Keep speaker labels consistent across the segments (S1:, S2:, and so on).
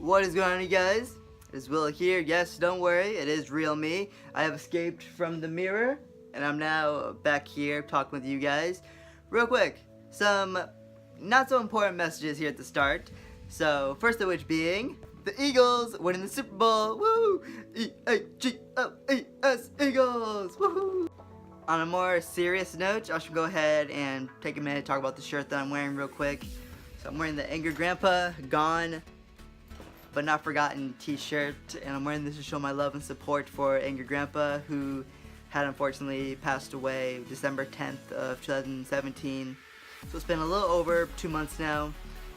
S1: What is going on, you guys? It's Will here. Yes, don't worry, it is real me. I have escaped from the mirror, and I'm now back here talking with you guys. Real quick, some not so important messages here at the start. So, first of which being, the Eagles winning the Super Bowl. Woo! E-A-G-L-E-S, Eagles! Woohoo! On a more serious note, I should go ahead and take a minute to talk about the shirt that I'm wearing real quick. So I'm wearing the Aint Grandpa Gone But Not Forgotten t-shirt, and I'm wearing this to show my love and support for Aint Grandpa, who had unfortunately passed away December 10th of 2017. So it's been a little over 2 months now.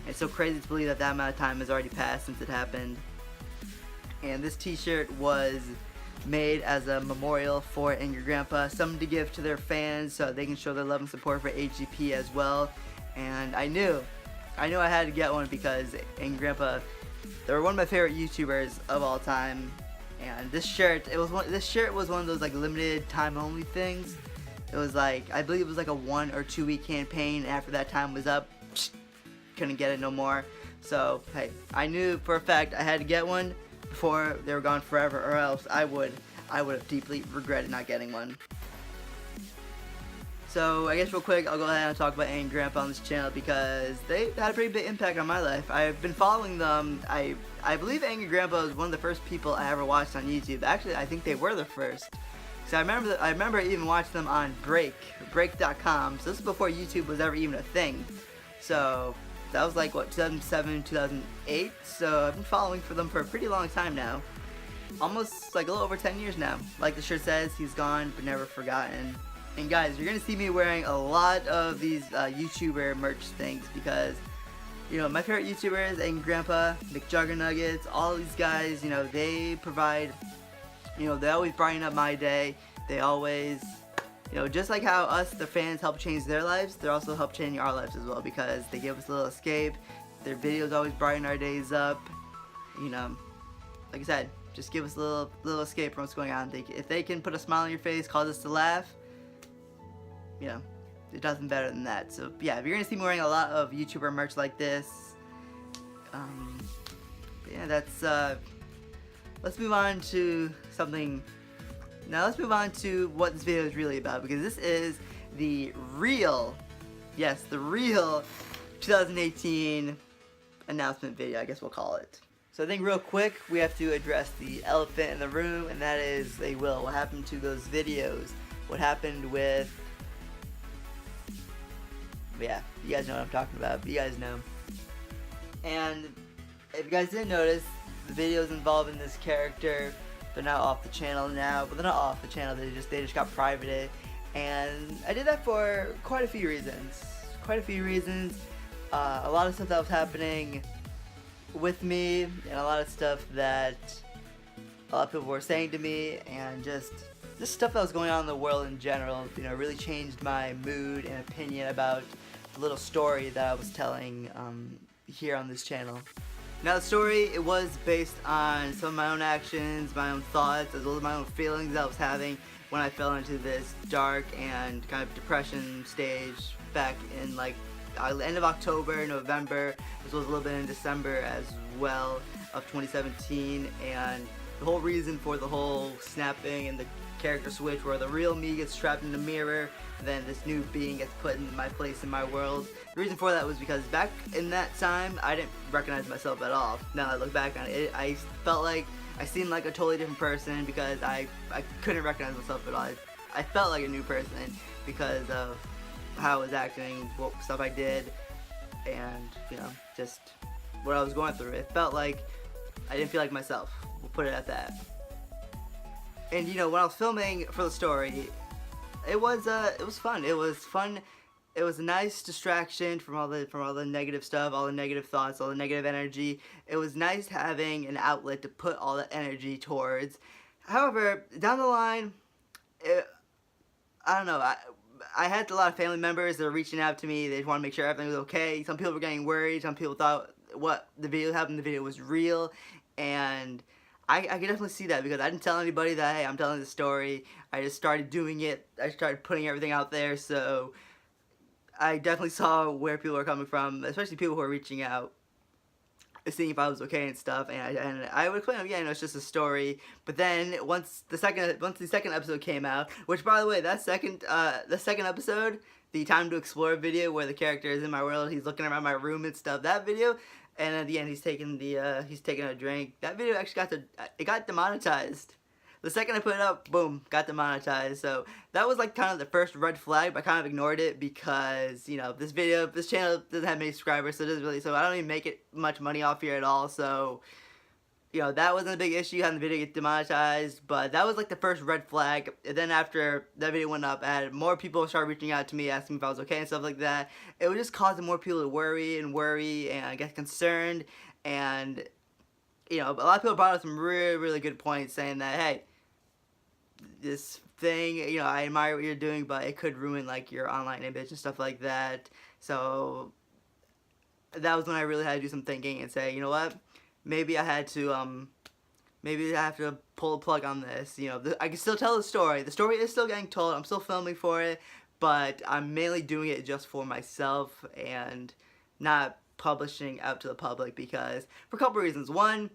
S1: It's so crazy to believe that that amount of time has already passed since it happened. And this t-shirt was made as a memorial for Aint Grandpa, something to give to their fans so they can show their love and support for AGP as well. And I knew I had to get one because Aint Grandpa, they were one of my favorite YouTubers of all time. And this shirt was one of those like limited time only things. It was like, I believe it was like a 1 or 2 week campaign. After that time was up, couldn't get it no more. So hey, I knew for a fact I had to get one before they were gone forever, or else I would have deeply regretted not getting one. So I guess real quick, I'll go ahead and talk about Aint Grandpa on this channel because they had a pretty big impact on my life. I've been following them. I believe Aint Grandpa was one of the first people I ever watched on YouTube. Actually, I think they were the first. So I remember even watching them on break.com. So this is before YouTube was ever even a thing. So that was like what, 2007, 2008. So I've been following for them for a pretty long time now. Almost like a little over 10 years now. Like the shirt says, he's gone but never forgotten. And guys, you're gonna see me wearing a lot of these YouTuber merch things because, you know, my favorite YouTubers, Aint Grandpa, McJuggernuggets, all these guys, you know, they provide, you know, they always brighten up my day. They always, you know, just like how us, the fans, help change their lives, they also help change our lives as well because they give us a little escape. Their videos always brighten our days up. You know, like I said, just give us a little escape from what's going on. If they can put a smile on your face, cause us to laugh, you know, it does nothing better than that. So yeah, if you're gonna see me wearing a lot of YouTuber merch like this, yeah, that's let's move on to something. Now let's move on to what this video is really about, because this is the real, yes, the real 2018 announcement video, I guess we'll call it. So I think real quick we have to address the elephant in the room, and that is, what happened to those videos? What happened with, yeah, you guys know what I'm talking about. You guys know. And if you guys didn't notice, the videos involving this character, they're now off the channel now. But they're not off the channel. They just got privated. And I did that for quite a few reasons. A lot of stuff that was happening with me, and a lot of stuff that a lot of people were saying to me, and just stuff that was going on in the world in general, you know, really changed my mood and opinion about the little story that I was telling here on this channel. Now the story, it was based on some of my own actions, my own thoughts, as well as my own feelings that I was having when I fell into this dark and kind of depression stage back in like end of October, November, as well as a little bit in December as well of 2017. And the whole reason for the whole snapping and the character switch, where the real me gets trapped in the mirror, then this new being gets put in my place in my world. The reason for that was because back in that time, I didn't recognize myself at all. Now that I look back on it, I felt like I seemed like a totally different person because I couldn't recognize myself at all. I felt like a new person because of how I was acting, what stuff I did, and, you know, just what I was going through. It felt like I didn't feel like myself. We'll put it at that. And you know, when I was filming for the story, it was fun. It was fun. It was a nice distraction from all the negative stuff, all the negative thoughts, all the negative energy. It was nice having an outlet to put all that energy towards. However, down the line, I don't know. I had a lot of family members that were reaching out to me. They just wanted to make sure everything was okay. Some people were getting worried. Some people thought what the video happened in the video was real, and I could definitely see that because I didn't tell anybody that, hey, I'm telling the story. I just started doing it. I started putting everything out there, so I definitely saw where people were coming from, especially people who are reaching out. seeing if I was okay and stuff, and I would explain, yeah, it's just a story. But then once the second episode came out, which by the way, the second episode, the Time to Explore video where the character is in my world, he's looking around my room and stuff, that video, and at the end he's taking a drink. That video actually got demonetized. The second I put it up, boom, got demonetized. So that was like kind of the first red flag, but I kind of ignored it because, this channel doesn't have many subscribers, so I don't even make it much money off here at all. So, that wasn't a big issue having the video get demonetized, but that was like the first red flag. And then after that video went up, I had more people started reaching out to me, asking me if I was okay and stuff like that. It was just causing more people to worry and get concerned. And, a lot of people brought up some really, really good points saying that, hey, this thing, I admire what you're doing, but it could ruin like your online image and stuff like that. So that was when I really had to do some thinking and say, you know what, maybe I have to pull a plug on this. I can still tell the story. The story is still getting told. I'm still filming for it, but I'm mainly doing it just for myself and not publishing out to the public, because for a couple reasons. One,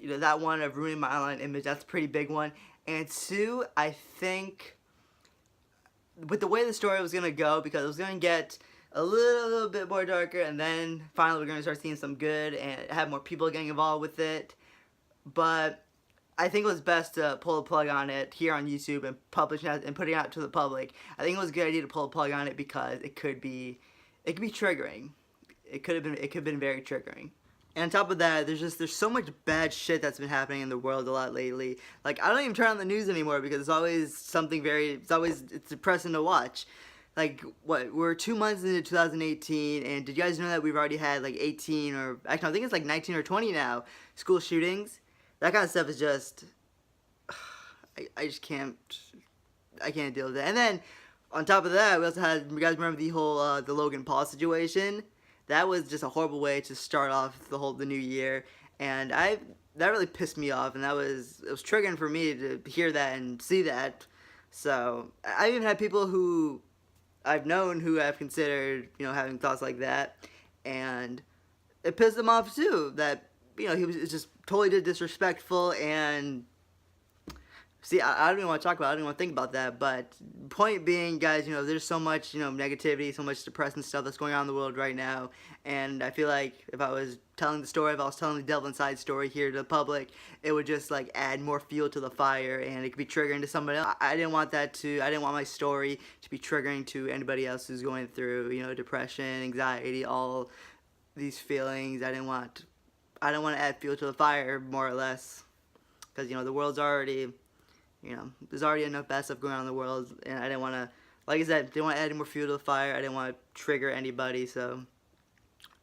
S1: that one of ruining my online image, that's a pretty big one. And two, I think with the way the story was going to go, because it was going to get a little bit more darker, and then finally we're going to start seeing some good and have more people getting involved with it. But I think it was best to pull a plug on it here on YouTube and publish it and putting it out to the public. I think it was a good idea to pull a plug on it because it could be triggering. It could have been very triggering. And on top of that, there's so much bad shit that's been happening in the world a lot lately. Like, I don't even turn on the news anymore because it's always it's depressing to watch. Like, we're 2 months into 2018, and did you guys know that we've already had like 18 or, actually I think it's like 19 or 20 now, school shootings? That kind of stuff is just, I can't deal with that. And then, on top of that, we also had, you guys remember the whole, the Logan Paul situation? That was just a horrible way to start off the new year, and that really pissed me off, and it was triggering for me to hear that and see that. So I even had people who I've known who have considered, having thoughts like that, and it pissed them off too. That he was just totally disrespectful. And see, I don't even want to talk about it. I don't even want to think about that. But point being, guys, there's so much, negativity, so much depressing stuff that's going on in the world right now. And I feel like if I was telling the Devil Inside story here to the public, it would just, like, add more fuel to the fire, and it could be triggering to somebody else. I didn't want my story to be triggering to anybody else who's going through, depression, anxiety, all these feelings. I don't want to add fuel to the fire, more or less. Because, the world's already... there's already enough bad stuff going on in the world, and I didn't want to, like I said, didn't want to add any more fuel to the fire. I didn't want to trigger anybody, so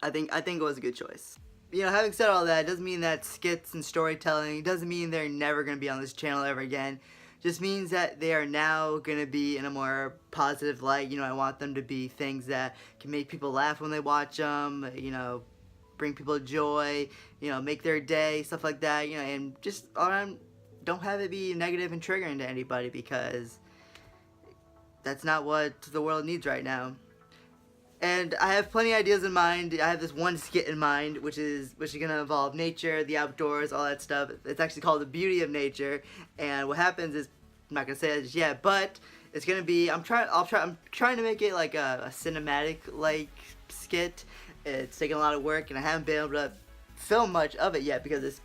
S1: I think it was a good choice. Having said all that, it doesn't mean that skits and storytelling, it doesn't mean they're never going to be on this channel ever again. It just means that they are now going to be in a more positive light. I want them to be things that can make people laugh when they watch them, bring people joy, make their day, stuff like that, and just all around. Don't have it be negative and triggering to anybody, because that's not what the world needs right now. And I have plenty of ideas in mind. I have this one skit in mind, which is gonna involve nature, the outdoors, all that stuff. It's actually called The Beauty of Nature. And what happens is, I'm not gonna say it just yet, but it's gonna be, I'm trying to make it like a cinematic like skit. It's taken a lot of work, and I haven't been able to film much of it yet because it's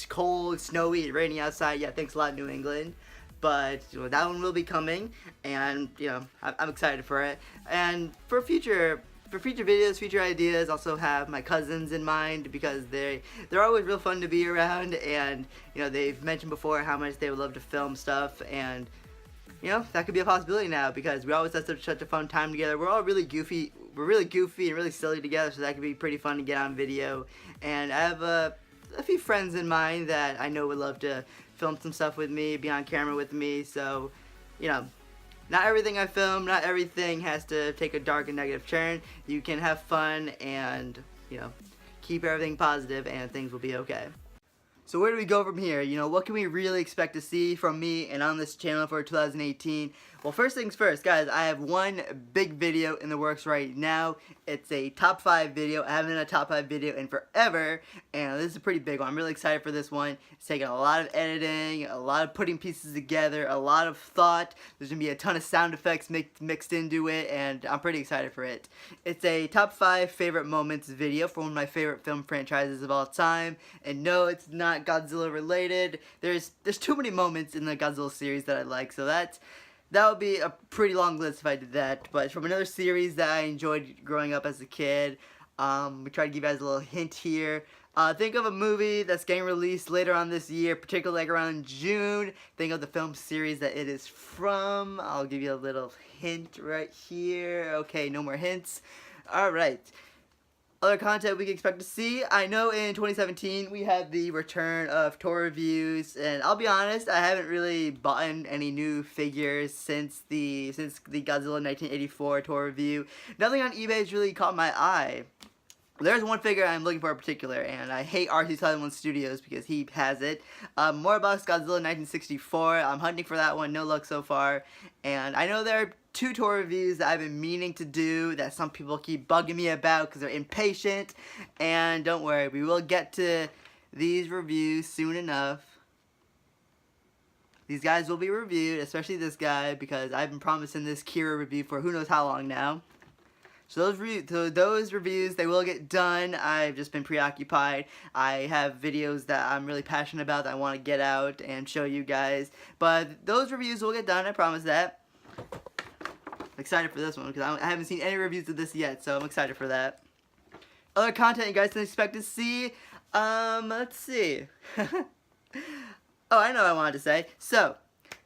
S1: cold, snowy, raining outside. Yeah, thanks a lot, New England. But that one will be coming, and I'm excited for it. And for future videos, future ideas, also have my cousins in mind, because they're always real fun to be around, and they've mentioned before how much they would love to film stuff, and that could be a possibility now, because we always have such a fun time together. We're all really goofy. We're really goofy and really silly together, so that could be pretty fun to get on video. And I have a few friends in mind that I know would love to film some stuff with me, be on camera with me. So, not everything I film, not everything has to take a dark and negative turn. You can have fun and, keep everything positive, and things will be okay. So where do we go from here? You know, what can we really expect to see from me and on this channel for 2018? Well, first things first, guys, I have one big video in the works right now. It's a top 5 video. I haven't done a top 5 video in forever, and this is a pretty big one. I'm really excited for this one. It's taking a lot of editing, a lot of putting pieces together, a lot of thought. There's going to be a ton of sound effects mixed into it, and I'm pretty excited for it. It's a top 5 favorite moments video for one of my favorite film franchises of all time, and no, it's not Godzilla related. There's too many moments in the Godzilla series that I like, so that would be a pretty long list if I did that. But from another series that I enjoyed growing up as a kid, we try to give you guys a little hint here. Think of a movie that's getting released later on this year, particularly like around June. Think of the film series that it is from. I'll give you a little hint right here. Okay, no more hints. Alright. Other content we can expect to see. I know in 2017 we had the return of toy reviews, and I'll be honest, I haven't really bought any new figures since the Godzilla 1984 toy review. Nothing on eBay has really caught my eye. There's one figure I'm looking for in particular, and I hate RC-21 Studios because he has it. More about Godzilla 1964. I'm hunting for that one, no luck so far. And I know there are 2 toy reviews that I've been meaning to do that some people keep bugging me about because they're impatient. And don't worry, we will get to these reviews soon enough. These guys will be reviewed, especially this guy, because I've been promising this Kira review for who knows how long now. So those reviews, they will get done. I've just been preoccupied. I have videos that I'm really passionate about that I want to get out and show you guys. But those reviews will get done, I promise that. I'm excited for this one because I haven't seen any reviews of this yet, so I'm excited for that. Other content you guys can expect to see. Let's see. Oh, I know what I wanted to say. So,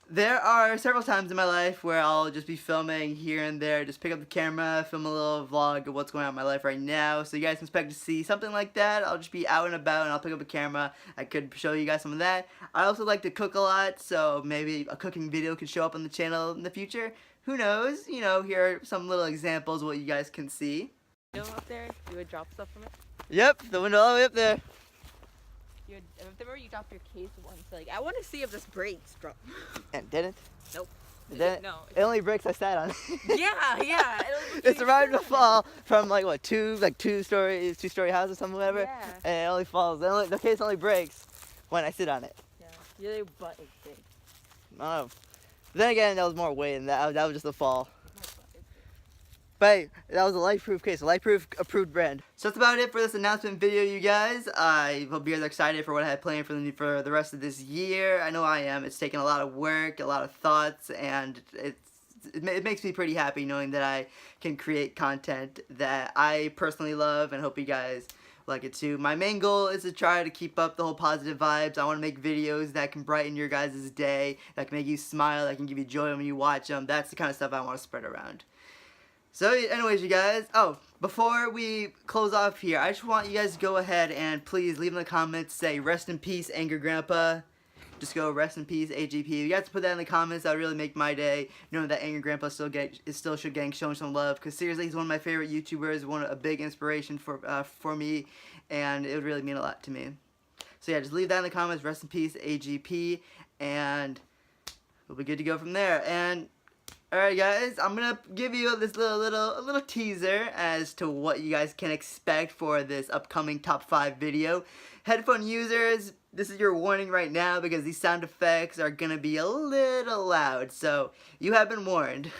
S1: there are several times in my life where I'll just be filming here and there, just pick up the camera, film a little vlog of what's going on in my life right now. So you guys can expect to see something like that. I'll just be out and about and I'll pick up a camera. I could show you guys some of that. I also like to cook a lot, so maybe a cooking video could show up on the channel in the future. Who knows? You know, here are some little examples of what you guys can see.
S2: Up there, you would drop stuff from it?
S1: Yep, the window all the way up there.
S2: Remember you dropped your case once, like, I want to see if this breaks, drop.
S1: And didn't?
S2: Nope.
S1: It didn't?
S2: No.
S1: It only breaks I sat on it.
S2: Yeah.
S1: It survived the fall from like what, two-story house or something, whatever.
S2: Yeah.
S1: And it only falls. The case only breaks when I sit on it.
S2: Yeah. Your butt is big.
S1: Oh. Then again, that was more weight than that. That was just the fall. But that was a life-proof case, a life-proof approved brand. So that's about it for this announcement video, you guys. I hope you guys are excited for what I have planned for the rest of this year. I know I am. It's taken a lot of work, a lot of thoughts, and it makes me pretty happy knowing that I can create content that I personally love and hope you guys like it too. My main goal is to try to keep up the whole positive vibes. I want to make videos that can brighten your guys' day, that can make you smile, that can give you joy when you watch them. That's the kind of stuff I want to spread around. So anyways, you guys, before we close off here, I just want you guys to go ahead and please leave in the comments, say rest in peace, Aint Grandpa. Just go rest in peace, AGP. You guys put that in the comments. That would really make my day, knowing that Aint Grandpa still getting shown some love. Because seriously, he's one of my favorite YouTubers, a big inspiration for me, and it would really mean a lot to me. So yeah, just leave that in the comments, rest in peace, AGP, and we'll be good to go from there. And alright guys, I'm gonna give you this little teaser as to what you guys can expect for this upcoming top 5 video. Headphone users, this is your warning right now because these sound effects are gonna be a little loud, so you have been warned.